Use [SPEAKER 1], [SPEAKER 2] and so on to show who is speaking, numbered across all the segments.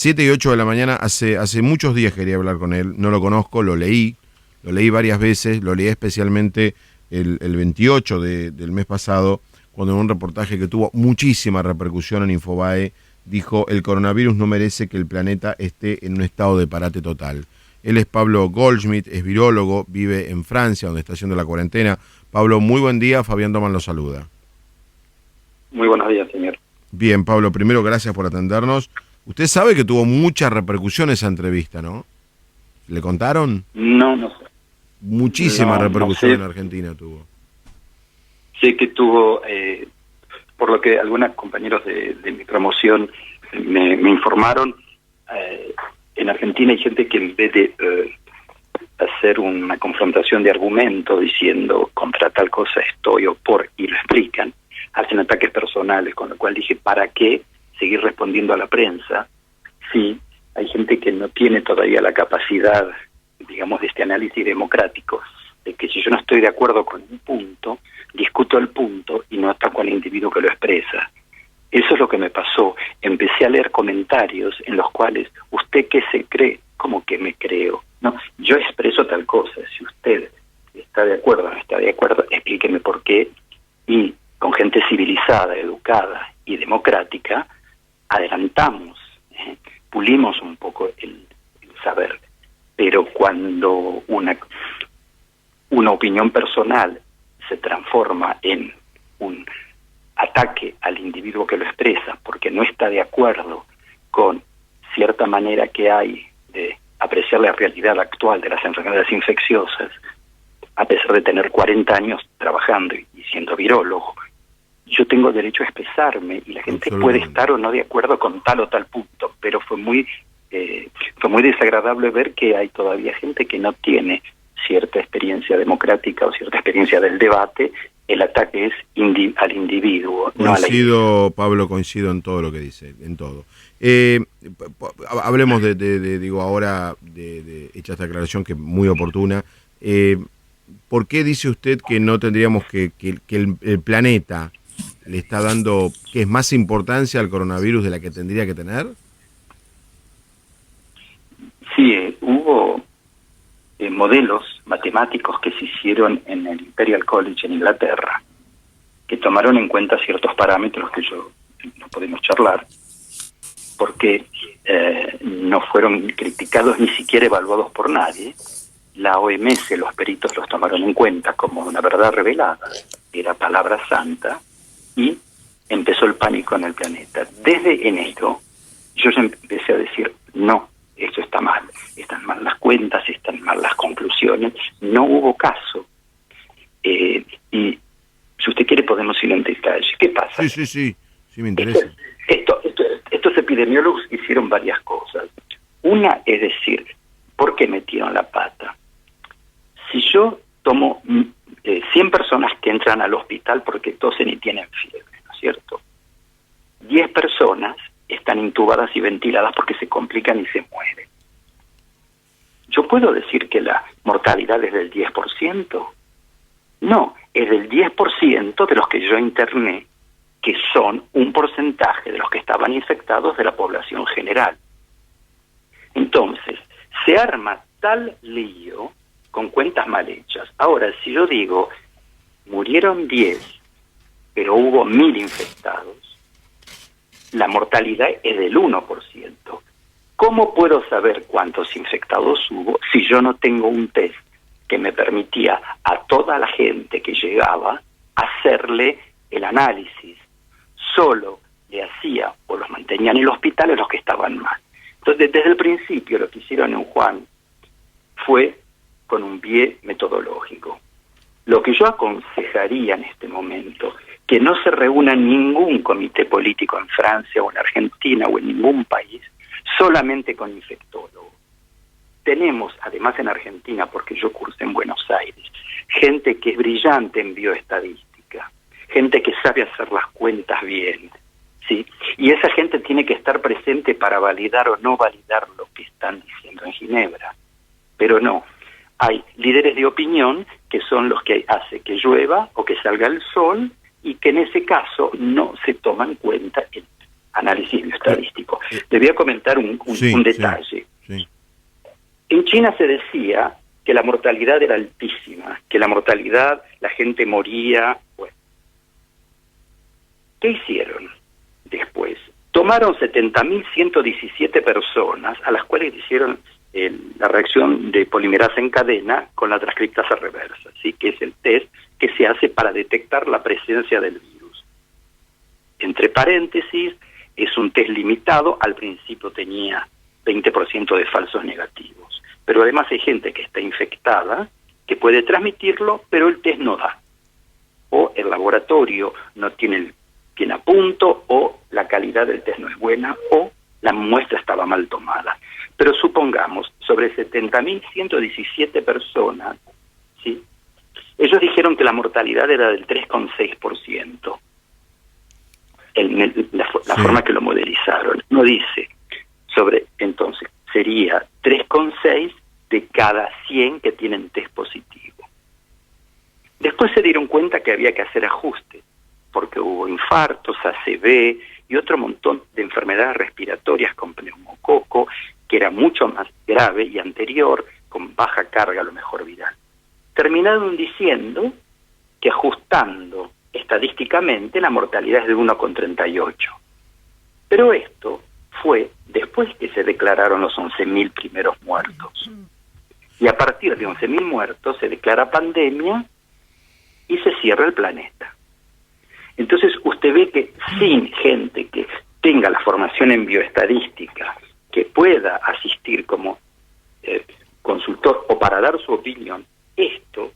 [SPEAKER 1] 7 y 8 de la mañana, hace muchos días quería hablar con él, no lo conozco, lo leí varias veces, lo leí especialmente el 28 del mes pasado, cuando en un reportaje que tuvo muchísima repercusión en Infobae, dijo: el coronavirus no merece que el planeta esté en un estado de parate total. Él es Pablo Goldschmidt, es virólogo, vive en Francia, donde está haciendo la cuarentena. Pablo, muy buen día, Fabián Doman lo saluda.
[SPEAKER 2] Muy buenos días, señor.
[SPEAKER 1] Bien, Pablo, primero gracias por atendernos. Usted sabe que tuvo mucha repercusión esa entrevista, ¿no? ¿Le contaron?
[SPEAKER 2] No sé.
[SPEAKER 1] Muchísima repercusión
[SPEAKER 2] no
[SPEAKER 1] en
[SPEAKER 2] sé.
[SPEAKER 1] Argentina tuvo.
[SPEAKER 2] Sé que tuvo, por lo que algunos compañeros de mi promoción me informaron, en Argentina hay gente que en vez de hacer una confrontación de argumento diciendo contra tal cosa estoy o por, y lo explican, hacen ataques personales, con lo cual dije, ¿para qué seguir respondiendo a la prensa? Sí, hay gente que no tiene todavía la capacidad, digamos, de este análisis democrático, de que si yo no estoy de acuerdo con un punto, discuto el punto y no ataco al individuo que lo expresa. Eso es lo que me pasó. Empecé a leer comentarios en los cuales, ¿usted qué se cree? ¿Cómo que me creo? No, yo expreso tal cosa. Si usted está de acuerdo o no está de acuerdo, explíqueme por qué. Y con gente civilizada, educada y democrática, adelantamos, pulimos un poco el saber. Pero cuando una opinión personal se transforma en un ataque al individuo que lo expresa porque no está de acuerdo con cierta manera que hay de apreciar la realidad actual de las enfermedades infecciosas, a pesar de tener 40 años trabajando y siendo virólogo, yo tengo derecho a expresarme y la gente puede estar o no de acuerdo con tal o tal punto, pero fue muy desagradable ver que hay todavía gente que no tiene cierta experiencia democrática o cierta experiencia del debate. El ataque es al individuo, no a la
[SPEAKER 1] Coincido, Pablo, coincido en todo lo que dice, en todo. Hablemos digo, ahora de hecha esta aclaración que es muy oportuna. ¿Por qué dice usted que no tendríamos que el planeta le está dando, que es más importancia al coronavirus de la que tendría que tener?
[SPEAKER 2] Sí, hubo modelos matemáticos que se hicieron en el Imperial College en Inglaterra, que tomaron en cuenta ciertos parámetros que no podemos charlar, porque no fueron criticados ni siquiera evaluados por nadie. La OMS, los peritos los tomaron en cuenta como una verdad revelada, era palabra santa, y empezó el pánico en el planeta. Desde enero yo ya empecé a decir, no, esto está mal, están mal las cuentas, están mal las conclusiones, no hubo caso. Y si usted quiere podemos ir en detalle. ¿Qué pasa?
[SPEAKER 1] Sí, me interesa.
[SPEAKER 2] Estos epidemiólogos hicieron varias cosas. Una es decir, ¿por qué metieron la pata? Si yo tomo 100 personas que entran al hospital porque tosen y tienen fiebre, ¿no es cierto? 10 personas están intubadas y ventiladas porque se complican y se mueren. ¿Yo puedo decir que la mortalidad es del 10%? No, es del 10% de los que yo interné, que son un porcentaje de los que estaban infectados de la población general. Entonces, se arma tal lío con cuentas mal hechas. Ahora, si yo digo, murieron 10, pero hubo 1000 infectados, la mortalidad es del 1%. ¿Cómo puedo saber cuántos infectados hubo si yo no tengo un test que me permitía a toda la gente que llegaba hacerle el análisis? Solo le hacía o los mantenían en el hospital a los que estaban mal. Entonces, desde el principio lo que hicieron en Wuhan fue con un pie metodológico. Lo que yo aconsejaría en este momento, que no se reúna ningún comité político en Francia o en Argentina o en ningún país, solamente con infectólogos. Tenemos, además en Argentina, porque yo cursé en Buenos Aires, gente que es brillante en bioestadística, gente que sabe hacer las cuentas bien, ¿sí? Y esa gente tiene que estar presente para validar o no validar lo que están diciendo en Ginebra. Pero no, hay líderes de opinión que son los que hace que llueva o que salga el sol y que en ese caso no se toma en cuenta análisis bioestadístico. Le voy a comentar un detalle.
[SPEAKER 1] Sí.
[SPEAKER 2] En China se decía que la mortalidad era altísima, que la mortalidad, la gente moría. Bueno, ¿qué hicieron después? Tomaron 70.117 personas a las cuales hicieron la reacción de polimerasa en cadena con la transcriptasa reversa, ¿sí? Que es el test que se hace para detectar la presencia del virus. Entre paréntesis, es un test limitado, al principio tenía 20% de falsos negativos, pero además hay gente que está infectada, que puede transmitirlo, pero el test no da. O el laboratorio no tiene a punto, o la calidad del test no es buena, o la muestra estaba mal tomada. Pero supongamos, sobre 70.117 personas, ¿sí? Ellos dijeron que la mortalidad era del 3,6%. La forma que lo modelizaron. No dice entonces, sería 3,6 de cada 100 que tienen test positivo. Después se dieron cuenta que había que hacer ajustes, porque hubo infartos, ACV y otro montón de enfermedades respiratorias con pneumococo, que era mucho más grave y anterior, con baja carga a lo mejor viral. Terminaron diciendo que ajustando estadísticamente la mortalidad es de 1,38. Pero esto fue después que se declararon los 11.000 primeros muertos. Y a partir de 11.000 muertos se declara pandemia y se cierra el planeta. Entonces usted ve que sin gente que tenga la formación en bioestadística, que pueda asistir como consultor o para dar su opinión, esto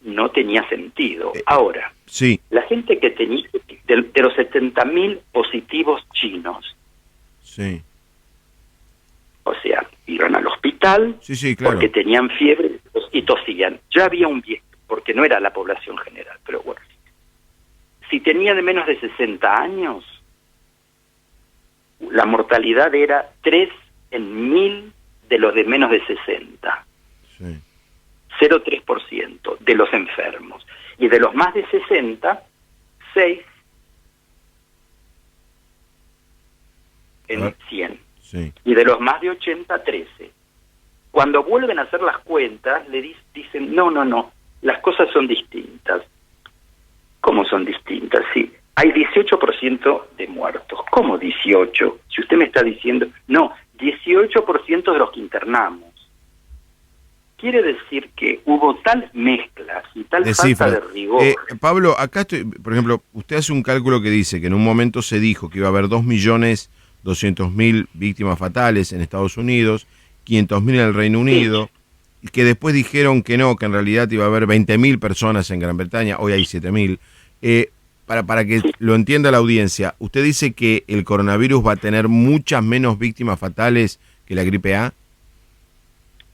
[SPEAKER 2] no tenía sentido. Ahora,
[SPEAKER 1] sí,
[SPEAKER 2] la gente que tenía, de los 70.000 positivos chinos,
[SPEAKER 1] sí,
[SPEAKER 2] o sea, iban al hospital,
[SPEAKER 1] sí, claro,
[SPEAKER 2] porque tenían fiebre y tosían. Ya había un viejo, porque no era la población general, pero bueno. Si tenía de menos de 60 años, la mortalidad era 3 en 1000 de los de menos de 60.
[SPEAKER 1] Sí.
[SPEAKER 2] 0,3% de los enfermos. Y de los más de 60, 6 en 100.
[SPEAKER 1] Sí.
[SPEAKER 2] Y de los más de 80, 13. Cuando vuelven a hacer las cuentas, le dicen, no, las cosas son distintas. ¿Cómo son distintas? Sí, hay 18% de muertos. ¿Cómo 18? Si usted me está diciendo, no, 18% de los que internamos. Quiere decir que hubo tal mezcla y tal falta de rigor.
[SPEAKER 1] Pablo, acá estoy, por ejemplo, usted hace un cálculo que dice que en un momento se dijo que iba a haber 2.200.000 víctimas fatales en Estados Unidos, 500.000 en el Reino Unido, y que después dijeron que no, que en realidad iba a haber 20.000 personas en Gran Bretaña, hoy hay 7.000. Para que lo entienda la audiencia, usted dice que el coronavirus va a tener muchas menos víctimas fatales que la gripe A.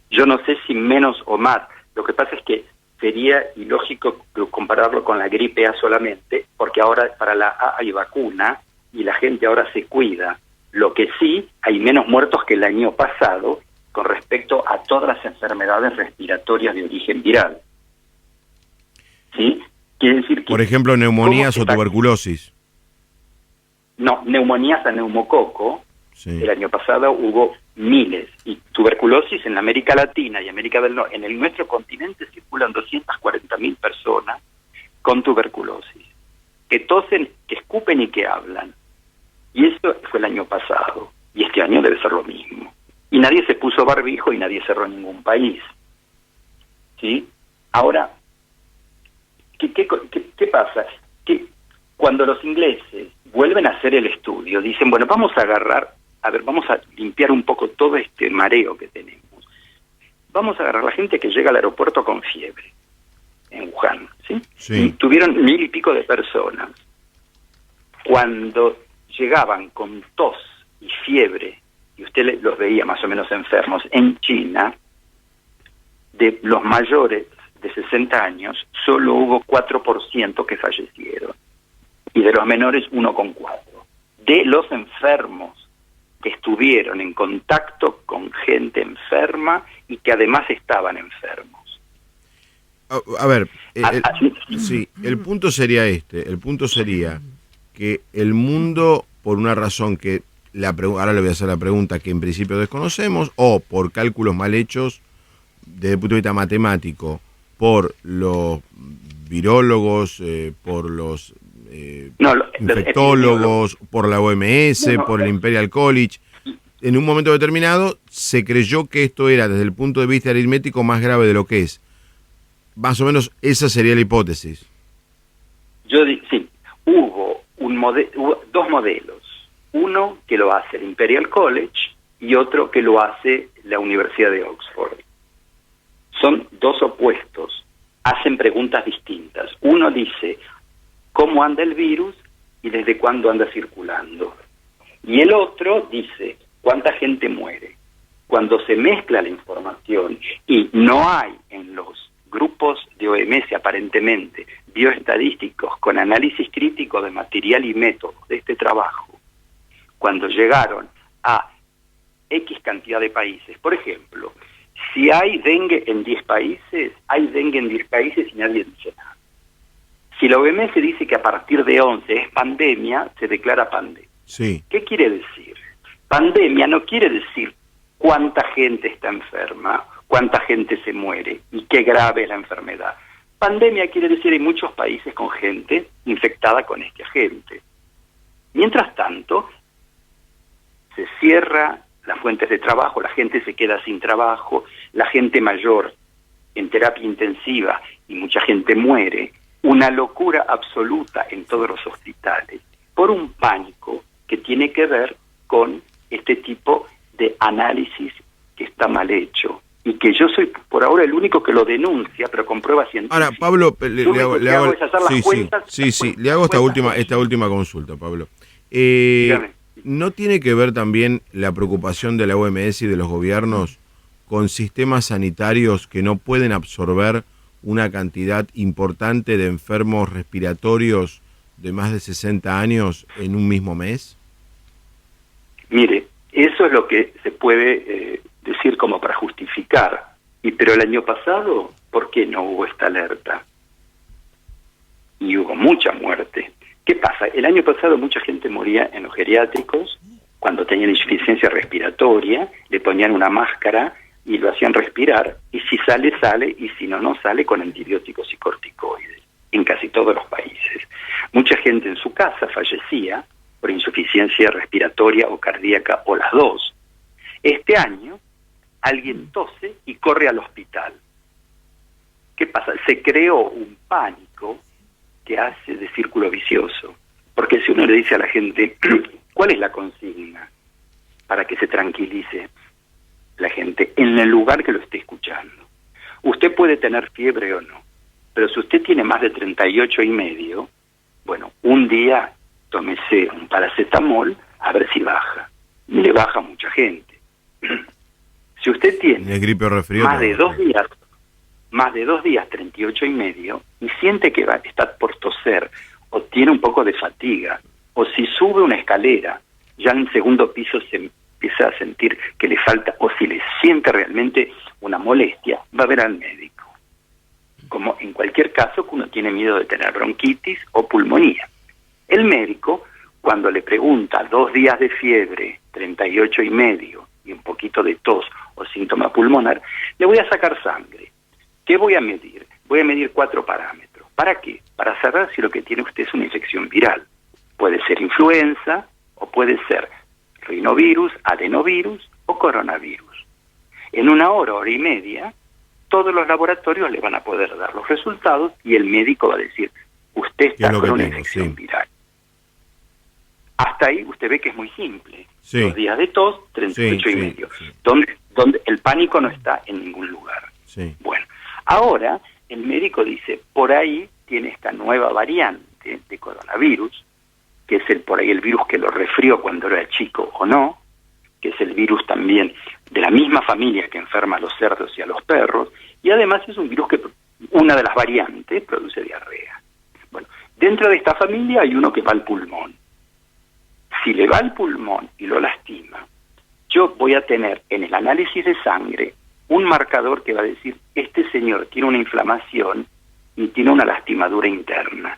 [SPEAKER 2] Yo no sé si menos o más. Lo que pasa es que sería ilógico compararlo con la gripe A solamente, porque ahora para la A hay vacuna y la gente ahora se cuida. Lo que sí, hay menos muertos que el año pasado con respecto a todas las enfermedades respiratorias de origen viral. ¿Sí? Quiere decir que,
[SPEAKER 1] por ejemplo, neumonías o tuberculosis.
[SPEAKER 2] No, neumonías a neumococo.
[SPEAKER 1] Sí.
[SPEAKER 2] El año pasado hubo miles. Y tuberculosis en América Latina y América del Norte. En nuestro continente circulan 240.000 personas con tuberculosis, que tosen, que escupen y que hablan. Y eso fue el año pasado. Y este año debe ser lo mismo. Y nadie se puso barbijo y nadie cerró ningún país. ¿Sí? Ahora, ¿qué pasa? Que cuando los ingleses vuelven a hacer el estudio, dicen, bueno, vamos a limpiar un poco todo este mareo que tenemos. Vamos a agarrar a la gente que llega al aeropuerto con fiebre, en Wuhan, ¿sí?
[SPEAKER 1] Sí.
[SPEAKER 2] Y tuvieron 1.000 y pico de personas. Cuando llegaban con tos y fiebre, y usted los veía más o menos enfermos, en China, de los mayores de 60 años, solo hubo 4% que fallecieron. Y de los menores, 1,4%. De los enfermos que estuvieron en contacto con gente enferma y que además estaban enfermos.
[SPEAKER 1] A ver, el punto sería el punto sería que el mundo por una razón que ahora le voy a hacer la pregunta que en principio desconocemos, o por cálculos mal hechos desde el punto de vista matemático, por los virólogos, por los infectólogos, por la OMS, por el Imperial College. En un momento determinado se creyó que esto era, desde el punto de vista aritmético, más grave de lo que es. Más o menos esa sería la hipótesis.
[SPEAKER 2] Sí, hubo dos modelos. Uno que lo hace el Imperial College y otro que lo hace la Universidad de Oxford. Son dos opuestos, hacen preguntas distintas. Uno dice cómo anda el virus y desde cuándo anda circulando. Y el otro dice cuánta gente muere. Cuando se mezcla la información y no hay en los grupos de OMS aparentemente bioestadísticos con análisis crítico de material y métodos de este trabajo, cuando llegaron a X cantidad de países, por ejemplo, si hay dengue en 10 países, hay dengue en 10 países y nadie dice nada. Si la OMS dice que a partir de 11 es pandemia, se declara pandemia.
[SPEAKER 1] Sí.
[SPEAKER 2] ¿Qué quiere decir? Pandemia no quiere decir cuánta gente está enferma, cuánta gente se muere y qué grave es la enfermedad. Pandemia quiere decir hay muchos países con gente infectada con este agente. Mientras tanto, se cierra las fuentes de trabajo, la gente se queda sin trabajo, la gente mayor en terapia intensiva y mucha gente muere, una locura absoluta en todos los hospitales, por un pánico que tiene que ver con este tipo de análisis que está mal hecho y que yo soy por ahora el único que lo denuncia, pero con pruebas científicas.
[SPEAKER 1] Ahora, Pablo, le hago le hago esta última consulta, Pablo. ¿No tiene que ver también la preocupación de la OMS y de los gobiernos con sistemas sanitarios que no pueden absorber una cantidad importante de enfermos respiratorios de más de 60 años en un mismo mes?
[SPEAKER 2] Mire, eso es lo que se puede decir como para justificar. Pero el año pasado, ¿por qué no hubo esta alerta? Y hubo mucha muerte. ¿Qué pasa? El año pasado mucha gente moría en los geriátricos cuando tenían insuficiencia respiratoria, le ponían una máscara y lo hacían respirar, y si sale, sale, y si no, no sale, con antibióticos y corticoides, en casi todos los países. Mucha gente en su casa fallecía por insuficiencia respiratoria o cardíaca, o las dos. Este año, alguien tose y corre al hospital. ¿Qué pasa? Se creó un pánico que hace de círculo vicioso. Porque si uno le dice a la gente, ¿cuál es la consigna para que se tranquilice la gente en el lugar que lo esté escuchando? Usted puede tener fiebre o no, pero si usted tiene más de 38,5, bueno, un día tómese un paracetamol a ver si baja. Y le baja a mucha gente. Si usted tiene
[SPEAKER 1] gripe o resfrío,
[SPEAKER 2] más de 2 días 38,5 y siente que está por toser o tiene un poco de fatiga, o si sube una escalera, ya en el segundo piso se empieza a sentir que le falta, o si le siente realmente una molestia, va a ver al médico. Como en cualquier caso que uno tiene miedo de tener bronquitis o pulmonía. El médico, cuando le pregunta 2 días de fiebre, 38,5 y un poquito de tos o síntoma pulmonar, le voy a sacar sangre. ¿Qué voy a medir? Voy a medir 4 parámetros. ¿Para qué? Para saber si lo que tiene usted es una infección viral. Puede ser influenza o puede ser rinovirus, adenovirus o coronavirus. En 1 hora, hora y media, todos los laboratorios le van a poder dar los resultados y el médico va a decir, usted está con una infección viral. Hasta ahí usted ve que es muy simple. 2 días de tos, 38,5. Donde el pánico no está en ningún lugar. Bueno, ahora el médico dice, por ahí tiene esta nueva variante de coronavirus, que es por ahí el virus que lo resfrió cuando era chico o no, que es el virus también de la misma familia que enferma a los cerdos y a los perros, y además es un virus que una de las variantes produce diarrea. Bueno, dentro de esta familia hay uno que va al pulmón. Si le va al pulmón y lo lastima, yo voy a tener en el análisis de sangre un marcador que va a decir, este señor tiene una inflamación y tiene una lastimadura interna.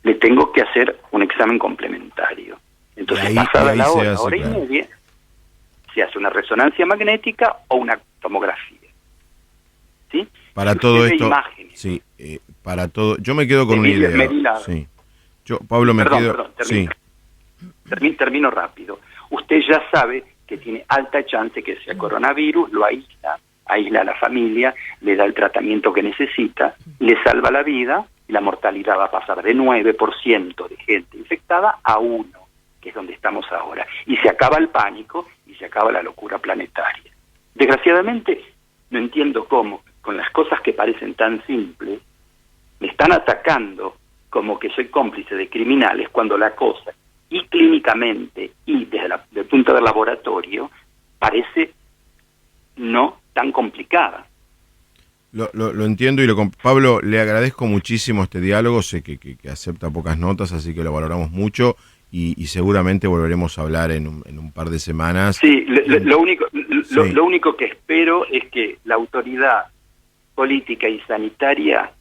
[SPEAKER 2] Le tengo que hacer un examen complementario. Entonces,
[SPEAKER 1] ahí
[SPEAKER 2] pasada la
[SPEAKER 1] se
[SPEAKER 2] hora,
[SPEAKER 1] hace,
[SPEAKER 2] hora y
[SPEAKER 1] claro.
[SPEAKER 2] media, se hace una resonancia magnética o una tomografía. ¿Sí?
[SPEAKER 1] Para
[SPEAKER 2] Si
[SPEAKER 1] todo
[SPEAKER 2] usted ve
[SPEAKER 1] esto,
[SPEAKER 2] imágenes
[SPEAKER 1] sí, para todo, yo me quedo con una idea.
[SPEAKER 2] medida,
[SPEAKER 1] Sí. Yo, Pablo, me quedo.
[SPEAKER 2] perdón,
[SPEAKER 1] Sí,
[SPEAKER 2] termino rápido. Usted ya sabe que tiene alta chance que sea coronavirus, lo aísla a la familia, le da el tratamiento que necesita, le salva la vida y la mortalidad va a pasar de 9% de gente infectada a 1%, que es donde estamos ahora. Y se acaba el pánico y se acaba la locura planetaria. Desgraciadamente, no entiendo cómo, con las cosas que parecen tan simples, me están atacando como que soy cómplice de criminales cuando la cosa, y clínicamente y desde el punto del laboratorio, parece no tan complicada.
[SPEAKER 1] lo entiendo Pablo, le agradezco muchísimo este diálogo, sé que acepta pocas notas, así que lo valoramos mucho y seguramente volveremos a hablar en un par de semanas.
[SPEAKER 2] Sí, lo
[SPEAKER 1] Sí.
[SPEAKER 2] único que espero es que la autoridad política y sanitaria,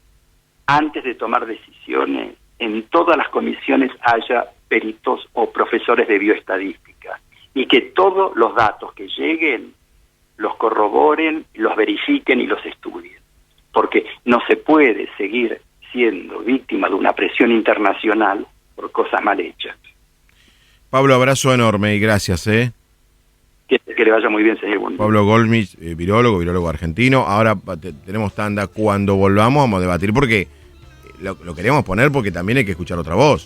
[SPEAKER 2] antes de tomar decisiones, en todas las comisiones haya peritos o profesores de bioestadística y que todos los datos que lleguen los corroboren, los verifiquen y los estudien. Porque no se puede seguir siendo víctima de una presión internacional por cosas mal hechas.
[SPEAKER 1] Pablo, abrazo enorme y gracias.
[SPEAKER 2] Que le vaya muy bien, señor Bundy.
[SPEAKER 1] Pablo Goldmich, virólogo argentino. Ahora tenemos tanda. Cuando volvamos vamos a debatir porque lo queremos poner porque también hay que escuchar otra voz.